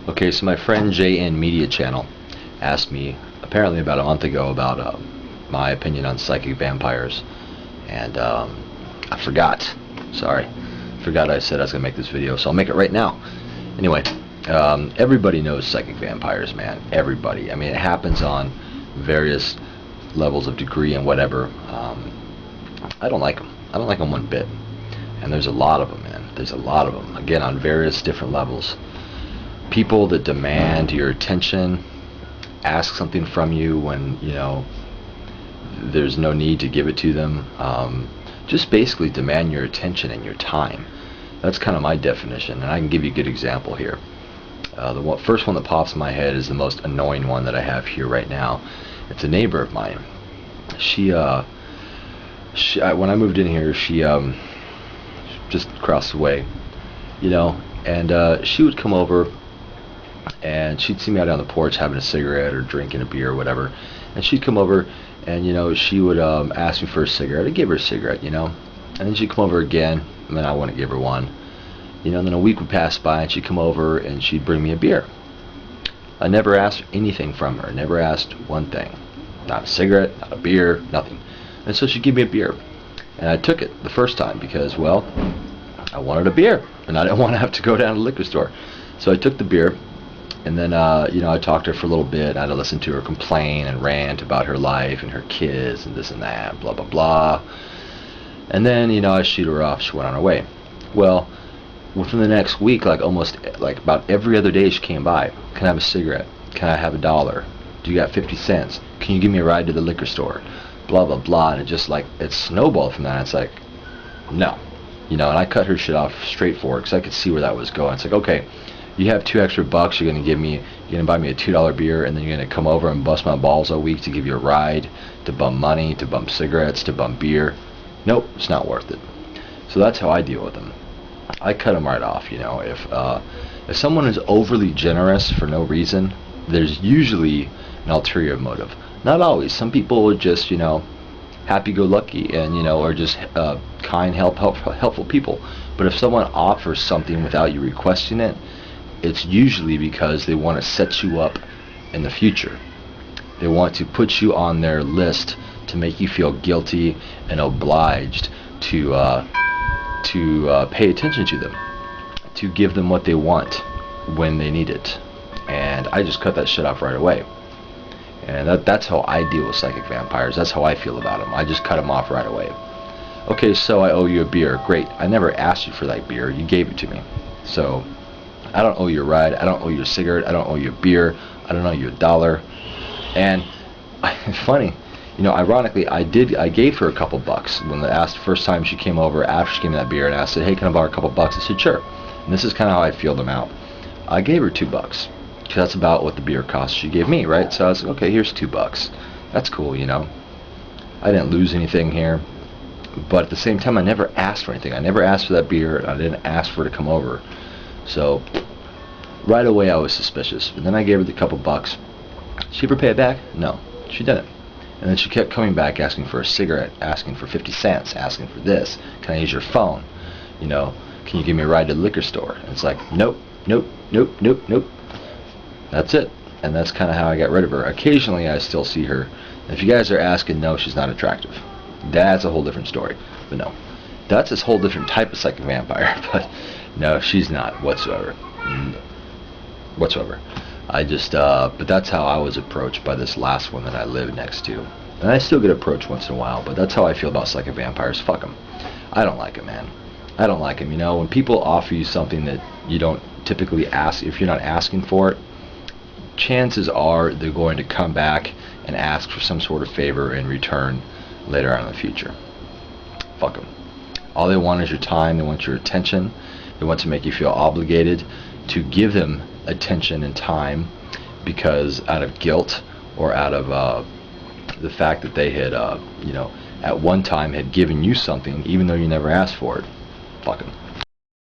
Okay, so my friend JN Media Channel asked me apparently about a month ago about my opinion on psychic vampires, and I forgot. Sorry, forgot I said I was gonna make this video, so I'll make it right now. Anyway, everybody knows psychic vampires, man. Everybody. I mean, it happens on various levels of degree and whatever. I don't like them. I don't like them one bit. And there's a lot of them, man. There's a lot of them. Again, on various different levels. People that demand your attention, ask something from you when, you know, there's no need to give it to them. Just basically demand your attention and your time. That's kind of my definition, and I can give you a good example here. The first one that pops in my head is the most annoying one that I have here right now. It's a neighbor of mine. When I moved in here, she just across the way, you know, and she would come over and she'd see me out on the porch having a cigarette or drinking a beer or whatever, and she'd come over and, you know, she would ask me for a cigarette. I'd give her a cigarette, you know, and then she'd come over again, and then I wouldn't give her one, you know, and then a week would pass by and she'd come over and she'd bring me a beer. I never asked anything from her, never asked one thing, not a cigarette, not a beer, nothing. And so she'd give me a beer, and I took it the first time because, well, I wanted a beer and I didn't want to have to go down to the liquor store. So I took the beer, and then you know, I talked to her for a little bit. I had to listen to her complain and rant about her life and her kids and this and that, blah blah blah. And then, you know, I shoot her off. She went on her way. Well, within the next week, like about every other day, she came by. Can I have a cigarette? Can I have $1? Do you got 50 cents? Can you give me a ride to the liquor store? Blah blah blah. And it just, like, it snowballed from that. It's like, no, you know. And I cut her shit off straight forward because I could see where that was going. It's like, okay, you have $2 extra. You're gonna buy me a $2 beer, and then you're gonna come over and bust my balls all week to give you a ride, to bum money, to bum cigarettes, to bum beer. Nope, it's not worth it. So that's how I deal with them. I cut them right off. You know, if someone is overly generous for no reason, there's usually an ulterior motive. Not always. Some people are just, you know, happy-go-lucky and, you know, are just kind, helpful people. But if someone offers something without you requesting it, it's usually because they want to set you up in the future. They want to put you on their list to make you feel guilty and obliged to pay attention to them, to give them what they want when they need it. And I just cut that shit off right away. And that's how I deal with psychic vampires. That's how I feel about them. I just cut them off right away. Okay, so I owe you a beer. Great. I never asked you for that beer. You gave it to me. So I don't owe you a ride. I don't owe you a cigarette. I don't owe you a beer. I don't owe you $1. And funny, you know, ironically, I gave her a couple bucks when I asked the first time she came over after she gave me that beer, and I said, hey, can I borrow a couple bucks? I said, sure. And this is kind of how I feel them out. I gave her $2 because that's about what the beer cost she gave me, right? So I was like, okay, here's $2. That's cool, you know. I didn't lose anything here. But at the same time, I never asked for anything. I never asked for that beer. I didn't ask for her to come over. So right away, I was suspicious. And then I gave her the couple bucks. Did she ever pay it back? No, she didn't. And then she kept coming back asking for a cigarette, asking for 50 cents, asking for this. Can I use your phone? You know, can you give me a ride to the liquor store? And it's like, nope, nope, nope, nope, nope. That's it. And that's kind of how I got rid of her. Occasionally, I still see her. And if you guys are asking, no, she's not attractive. That's a whole different story. But no, that's this whole different type of psychic vampire. But no, she's not whatsoever. Whatsoever. I just, but that's how I was approached by this last one that I live next to. And I still get approached once in a while, but that's how I feel about psychic vampires. Fuck them. I don't like them, man. I don't like them. You know, when people offer you something that you don't typically ask, if you're not asking for it, chances are they're going to come back and ask for some sort of favor in return later on in the future. Fuck them. All they want is your time. They want your attention. They want to make you feel obligated to give them attention and time because out of guilt or out of the fact that they had, you know, at one time had given you something even though you never asked for it. Fuck them.